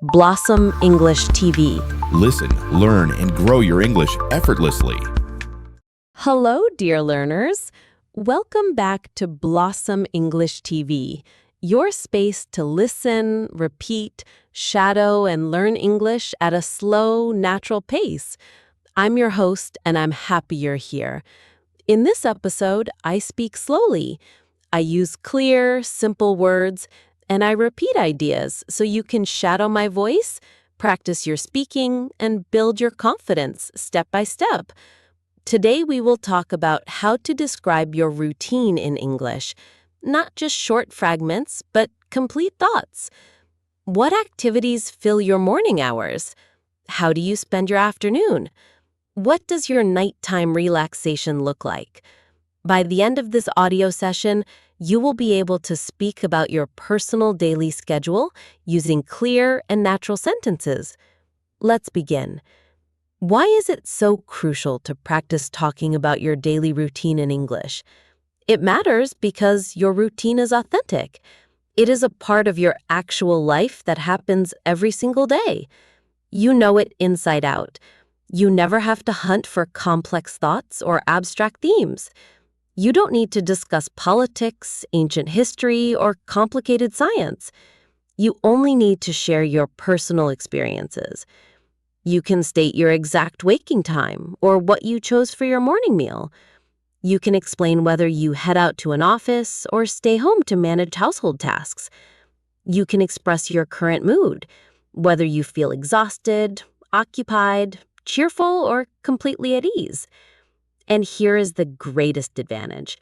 Blossom English TV. Listen, learn, and grow your English effortlessly. Hello, dear learners. Welcome back to Blossom English TV, your space to listen, repeat, shadow, and learn English at a slow, natural pace. I'm your host, and I'm happy you're here. In this episode, I speak slowly. I use clear, simple words, and I repeat ideas so you can shadow my voice, practice your speaking, and build your confidence step by step. Today we will talk about how to describe your routine in English, not just short fragments, but complete thoughts. What activities fill your morning hours? How do you spend your afternoon? What does your nighttime relaxation look like? By the end of this audio session, you will be able to speak about your personal daily schedule using clear and natural sentences. Let's begin. Why is it so crucial to practice talking about your daily routine in English? It matters because your routine is authentic. It is a part of your actual life that happens every single day. You know it inside out. You never have to hunt for complex thoughts or abstract themes. You don't need to discuss politics, ancient history, or complicated science. You only need to share your personal experiences. You can state your exact waking time or what you chose for your morning meal. You can explain whether you head out to an office or stay home to manage household tasks. You can express your current mood, whether you feel exhausted, occupied, cheerful, or completely at ease. And here is the greatest advantage.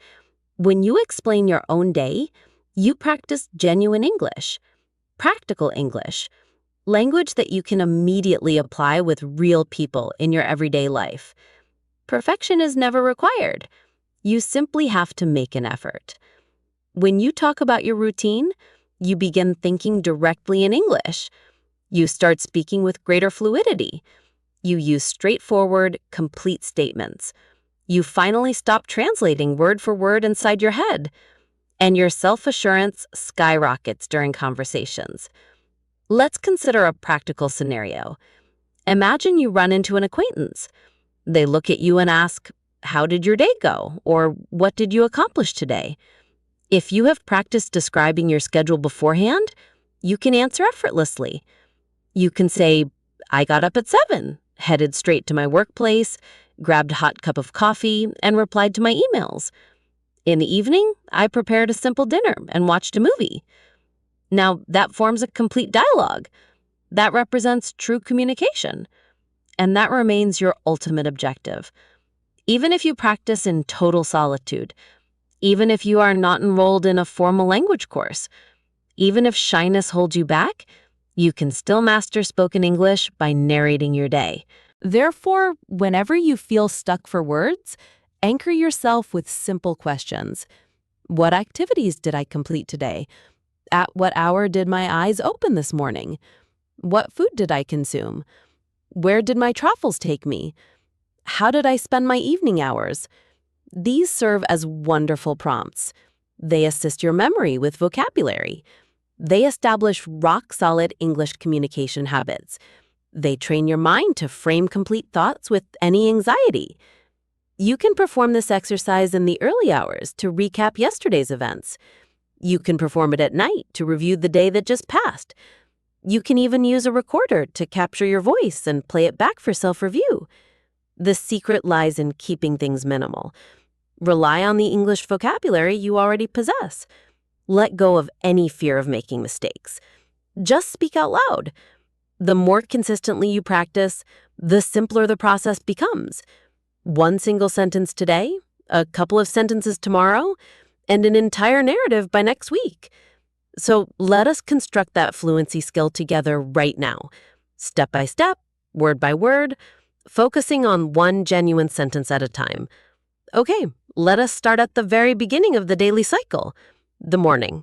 When you explain your own day, you practice genuine English, practical English, language that you can immediately apply with real people in your everyday life. Perfection is never required. You simply have to make an effort. When you talk about your routine, you begin thinking directly in English. You start speaking with greater fluidity. You use straightforward, complete statements. You finally stop translating word for word inside your head, and your self-assurance skyrockets during conversations. Let's consider a practical scenario. Imagine you run into an acquaintance. They look at you and ask, "How did your day go?" or "What did you accomplish today?" If you have practiced describing your schedule beforehand, you can answer effortlessly. You can say, "I got up at 7, headed straight to my workplace, grabbed a hot cup of coffee, and replied to my emails. In the evening, I prepared a simple dinner and watched a movie." Now, that forms a complete dialogue. That represents true communication. And that remains your ultimate objective. Even if you practice in total solitude, even if you are not enrolled in a formal language course, even if shyness holds you back, you can still master spoken English by narrating your day. Therefore, whenever you feel stuck for words, anchor yourself with simple questions. What activities did I complete today? At what hour did my eyes open this morning? What food did I consume? Where did my travels take me? How did I spend my evening hours? These serve as wonderful prompts. They assist your memory with vocabulary. They establish rock-solid English communication habits. They train your mind to frame complete thoughts with any anxiety. You can perform this exercise in the early hours to recap yesterday's events. You can perform it at night to review the day that just passed. You can even use a recorder to capture your voice and play it back for self-review. The secret lies in keeping things minimal. Rely on the English vocabulary you already possess. Let go of any fear of making mistakes. Just speak out loud. The more consistently you practice, the simpler the process becomes. One single sentence today, a couple of sentences tomorrow, and an entire narrative by next week. So let us construct that fluency skill together right now, step by step, word by word, focusing on one genuine sentence at a time. Okay, let us start at the very beginning of the daily cycle, the morning.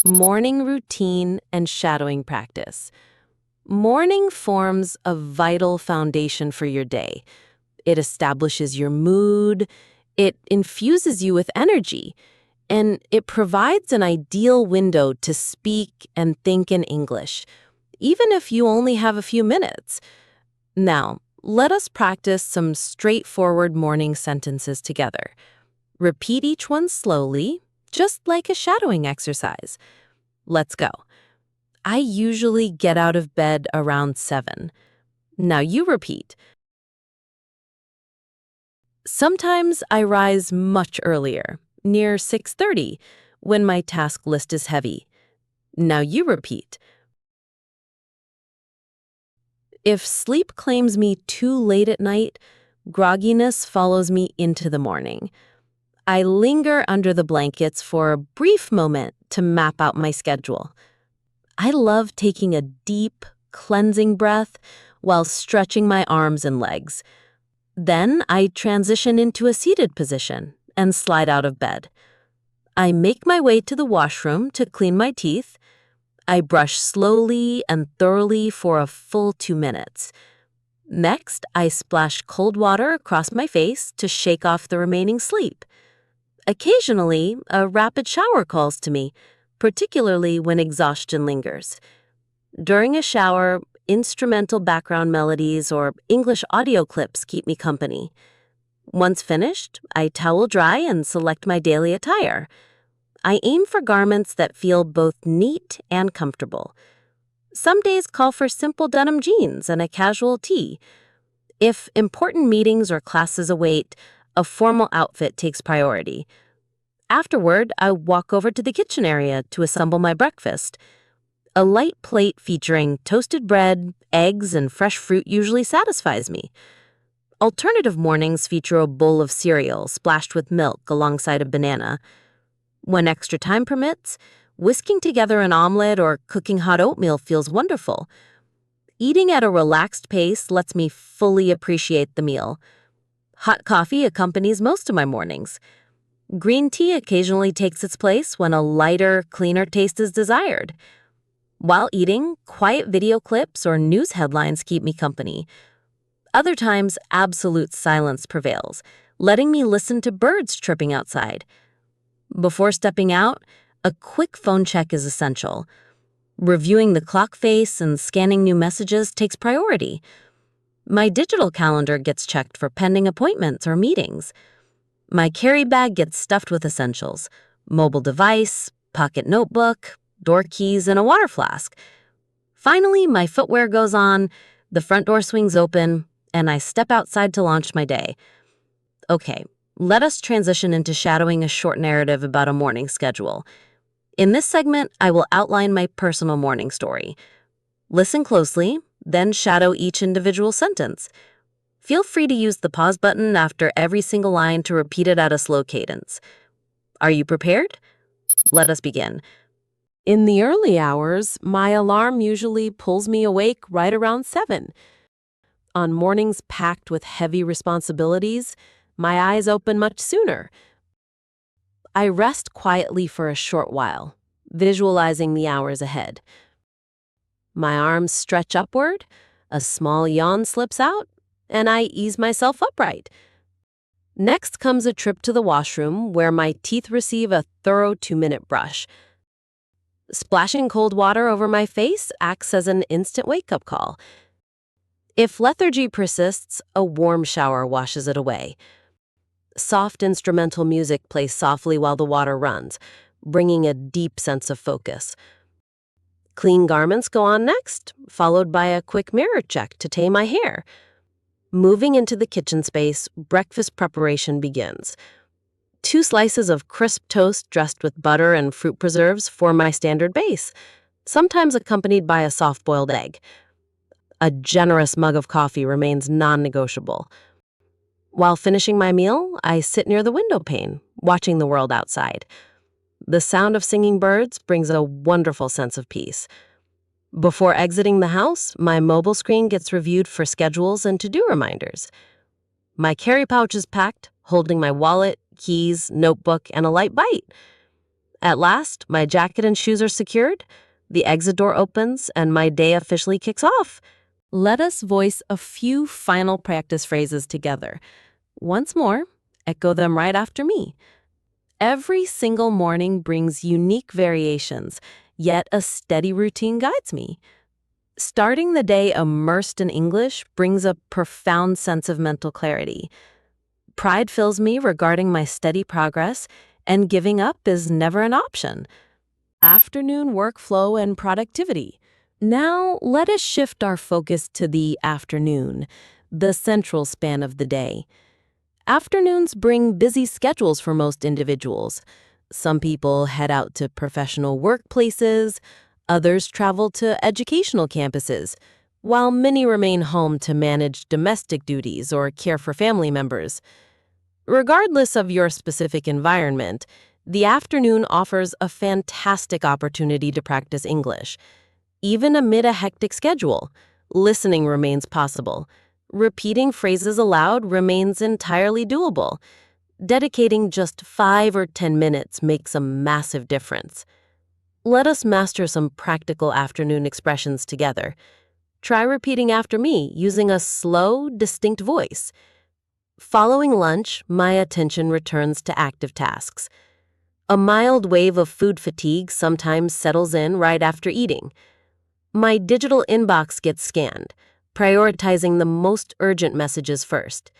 Morning routine and shadowing practice. Morning forms a vital foundation for your day. It establishes your mood, it infuses you with energy, and it provides an ideal window to speak and think in English. even if you only have a few minutes. Now, let us practice some straightforward morning sentences together. Repeat each one slowly, just like a shadowing exercise. Let's go. I usually get out of bed around 7. Now you repeat. Sometimes I rise much earlier, near 6:30, when my task list is heavy. Now you repeat. If sleep claims me too late at night, grogginess follows me into the morning. I linger under the blankets for a brief moment to map out my schedule. I love taking a deep, cleansing breath while stretching my arms and legs. Then I transition into a seated position and slide out of bed. I make my way to the washroom to clean my teeth. I brush slowly and thoroughly for a full 2 minutes. Next, I splash cold water across my face to shake off the remaining sleep. Occasionally, a rapid shower calls to me, particularly when exhaustion lingers. During a shower, instrumental background melodies or English audio clips keep me company. Once finished, I towel dry and select my daily attire. I aim for garments that feel both neat and comfortable. Some days call for simple denim jeans and a casual tee. If important meetings or classes await, a formal outfit takes priority. Afterward, I walk over to the kitchen area to assemble my breakfast. A light plate featuring toasted bread, eggs, and fresh fruit usually satisfies me. Alternative mornings feature a bowl of cereal splashed with milk alongside a banana. When extra time permits, whisking together an omelet or cooking hot oatmeal feels wonderful. Eating at a relaxed pace lets me fully appreciate the meal. Hot coffee accompanies most of my mornings. Green tea occasionally takes its place when a lighter, cleaner taste is desired. While eating, quiet video clips or news headlines keep me company. Other times, absolute silence prevails, letting me listen to birds chirping outside. Before stepping out, a quick phone check is essential. Reviewing the clock face and scanning new messages takes priority. My digital calendar gets checked for pending appointments or meetings. My carry bag gets stuffed with essentials: mobile device, pocket notebook, door keys, and a water flask. Finally, my footwear goes on, the front door swings open, and I step outside to launch my day. Okay, let us transition into shadowing a short narrative about a morning schedule. In this segment, I will outline my personal morning story. Listen closely, then shadow each individual sentence. Feel free to use the pause button after every single line to repeat it at a slow cadence. Are you prepared? Let us begin. In the early hours, my alarm usually pulls me awake right around 7. On mornings packed with heavy responsibilities, my eyes open much sooner. I rest quietly for a short while, visualizing the hours ahead. My arms stretch upward, a small yawn slips out, and I ease myself upright. Next comes a trip to the washroom where my teeth receive a thorough 2-minute brush. Splashing cold water over my face acts as an instant wake-up call. If lethargy persists, a warm shower washes it away. Soft instrumental music plays softly while the water runs, bringing a deep sense of focus. Clean garments go on next, followed by a quick mirror check to tame my hair. Moving into the kitchen space, breakfast preparation begins. 2 slices of crisp toast dressed with butter and fruit preserves form my standard base, sometimes accompanied by a soft-boiled egg. A generous mug of coffee remains non-negotiable. While finishing my meal, I sit near the window pane, watching the world outside. The sound of singing birds brings a wonderful sense of peace. Before exiting the house, my mobile screen gets reviewed for schedules and to-do reminders. My carry pouch is packed, holding my wallet, keys, notebook, and a light bite. At last, my jacket and shoes are secured, the exit door opens, and my day officially kicks off. Let us voice a few final practice phrases together. Once more, echo them right after me. Every single morning brings unique variations, yet a steady routine guides me. Starting the day immersed in English brings a profound sense of mental clarity. Pride fills me regarding my steady progress, and giving up is never an option. Afternoon workflow and productivity. Now, let us shift our focus to the afternoon, the central span of the day. Afternoons bring busy schedules for most individuals. Some people head out to professional workplaces, others travel to educational campuses, while many remain home to manage domestic duties or care for family members. Regardless of your specific environment, the afternoon offers a fantastic opportunity to practice English. Even amid a hectic schedule, listening remains possible. Repeating phrases aloud remains entirely doable. Dedicating just 5 or 10 minutes makes a massive difference. Let us master some practical afternoon expressions together. Try repeating after me using a slow, distinct voice. Following lunch, my attention returns to active tasks. A mild wave of food fatigue sometimes settles in right after eating. My digital inbox gets scanned, prioritizing the most urgent messages first.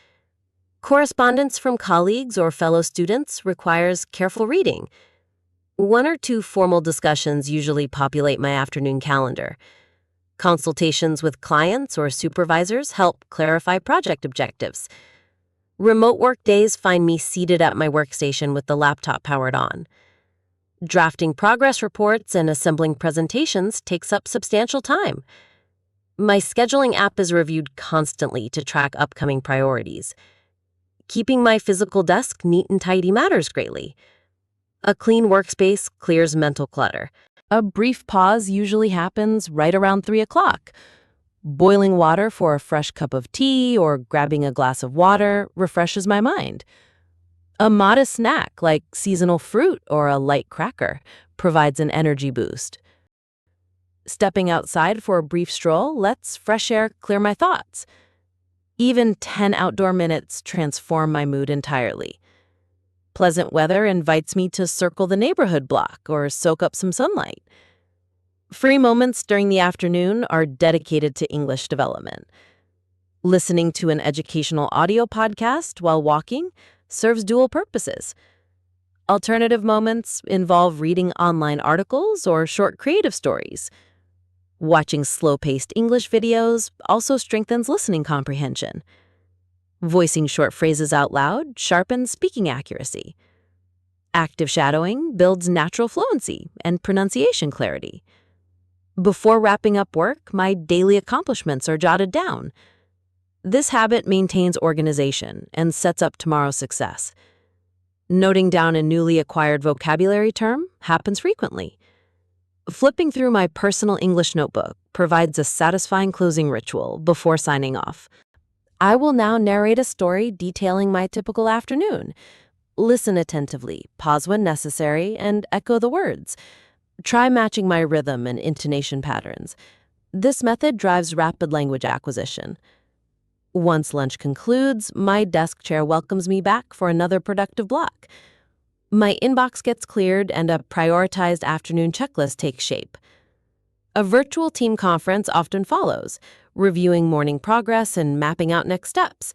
Correspondence from colleagues or fellow students requires careful reading. 1 or 2 formal discussions usually populate my afternoon calendar. Consultations with clients or supervisors help clarify project objectives. Remote work days find me seated at my workstation with the laptop powered on. Drafting progress reports and assembling presentations takes up substantial time. My scheduling app is reviewed constantly to track upcoming priorities. Keeping my physical desk neat and tidy matters greatly. A clean workspace clears mental clutter. A brief pause usually happens right around 3 o'clock. Boiling water for a fresh cup of tea or grabbing a glass of water refreshes my mind. A modest snack like seasonal fruit or a light cracker provides an energy boost. Stepping outside for a brief stroll lets fresh air clear my thoughts. Even 10 outdoor minutes transform my mood entirely. Pleasant weather invites me to circle the neighborhood block or soak up some sunlight. Free moments during the afternoon are dedicated to English development. Listening to an educational audio podcast while walking serves dual purposes. Alternative moments involve reading online articles or short creative stories. Watching slow-paced English videos also strengthens listening comprehension. Voicing short phrases out loud sharpens speaking accuracy. Active shadowing builds natural fluency and pronunciation clarity. Before wrapping up work, my daily accomplishments are jotted down. This habit maintains organization and sets up tomorrow's success. Noting down a newly acquired vocabulary term happens frequently. Flipping through my personal English notebook provides a satisfying closing ritual before signing off. I will now narrate a story detailing my typical afternoon. Listen attentively, pause when necessary, and echo the words. Try matching my rhythm and intonation patterns. This method drives rapid language acquisition. Once lunch concludes, my desk chair welcomes me back for another productive block. My inbox gets cleared and a prioritized afternoon checklist takes shape. A virtual team conference often follows, reviewing morning progress and mapping out next steps.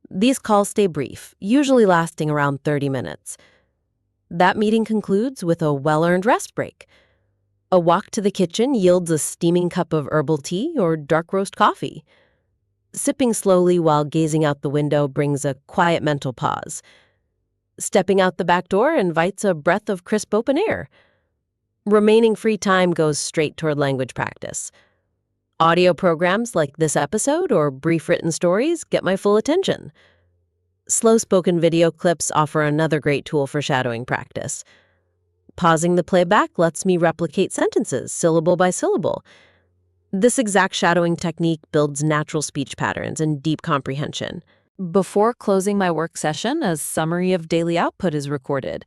These calls stay brief, usually lasting around 30 minutes. That meeting concludes with a well-earned rest break. A walk to the kitchen yields a steaming cup of herbal tea or dark roast coffee. Sipping slowly while gazing out the window brings a quiet mental pause. Stepping out the back door invites a breath of crisp open air. Remaining free time goes straight toward language practice. Audio programs like this episode or brief written stories get my full attention. Slow-spoken video clips offer another great tool for shadowing practice. Pausing the playback lets me replicate sentences, syllable by syllable. This exact shadowing technique builds natural speech patterns and deep comprehension. Before closing my work session, a summary of daily output is recorded.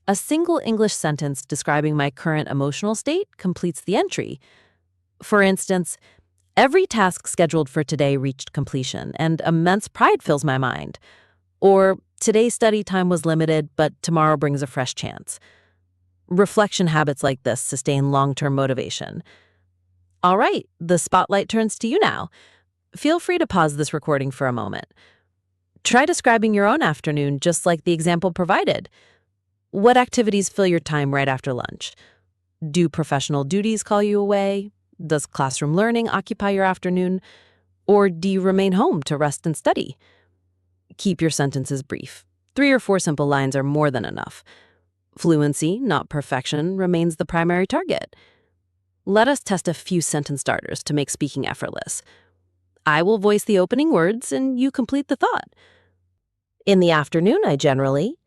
A single English sentence describing my current emotional state completes the entry. For instance, every task scheduled for today reached completion, and immense pride fills my mind. Or, today's study time was limited, but tomorrow brings a fresh chance. Reflection habits like this sustain long-term motivation. All right, the spotlight turns to you now. Feel free to pause this recording for a moment. Try describing your own afternoon just like the example provided. What activities fill your time right after lunch? Do professional duties call you away? Does classroom learning occupy your afternoon? Or do you remain home to rest and study? Keep your sentences brief. 3 or 4 simple lines are more than enough. Fluency, not perfection, remains the primary target. Let us test a few sentence starters to make speaking effortless. I will voice the opening words and you complete the thought. In the afternoon, I generally.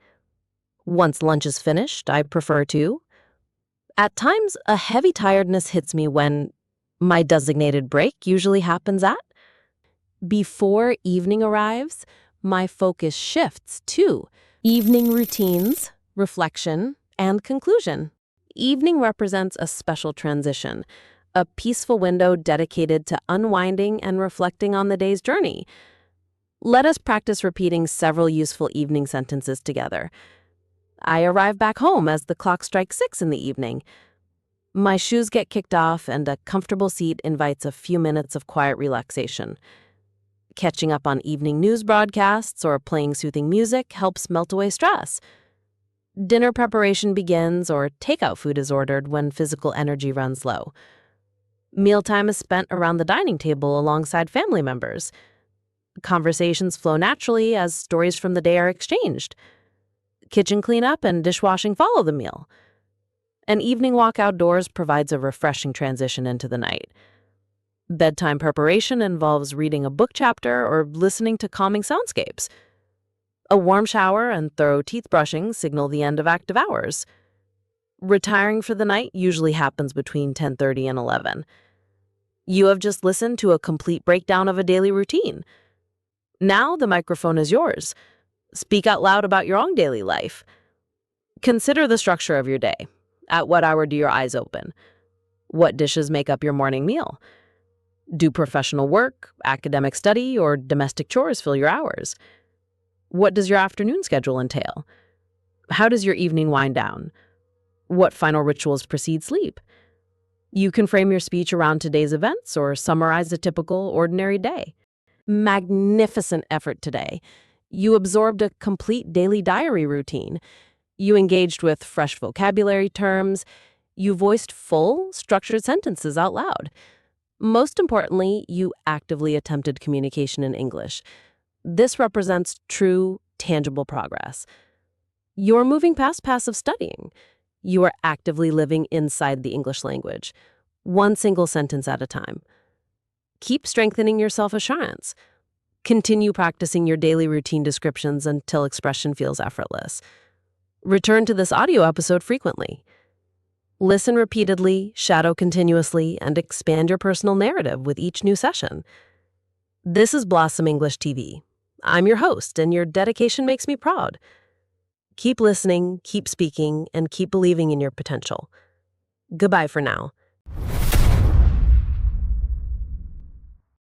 Once lunch is finished, I prefer to. At times, a heavy tiredness hits me when my designated break usually happens at. Before evening arrives, my focus shifts to evening routines, reflection, and conclusion. Evening represents a special transition, a peaceful window dedicated to unwinding and reflecting on the day's journey. Let us practice repeating several useful evening sentences together. I arrive back home as the clock strikes 6 in the evening. My shoes get kicked off and a comfortable seat invites a few minutes of quiet relaxation. Catching up on evening news broadcasts or playing soothing music helps melt away stress. Dinner preparation begins or takeout food is ordered when physical energy runs low. Mealtime is spent around the dining table alongside family members. Conversations flow naturally as stories from the day are exchanged. Kitchen cleanup and dishwashing follow the meal. An evening walk outdoors provides a refreshing transition into the night. Bedtime preparation involves reading a book chapter or listening to calming soundscapes. A warm shower and thorough teeth brushing signal the end of active hours. Retiring for the night usually happens between 10:30 and 11. You have just listened to a complete breakdown of a daily routine. Now the microphone is yours. Speak out loud about your own daily life. Consider the structure of your day. At what hour do your eyes open? What dishes make up your morning meal? Do professional work, academic study, or domestic chores fill your hours? What does your afternoon schedule entail? How does your evening wind down? What final rituals precede sleep? You can frame your speech around today's events or summarize a typical, ordinary day. Magnificent effort today. You absorbed a complete daily diary routine. You engaged with fresh vocabulary terms. You voiced full, structured sentences out loud. Most importantly, you actively attempted communication in English. This represents true, tangible progress. You're moving past passive studying. You are actively living inside the English language, one single sentence at a time. Keep strengthening your self-assurance. Continue practicing your daily routine descriptions until expression feels effortless. Return to this audio episode frequently. Listen repeatedly, shadow continuously, and expand your personal narrative with each new session. This is Blossom English TV. I'm your host, and your dedication makes me proud. Keep listening, keep speaking, and keep believing in your potential. Goodbye for now.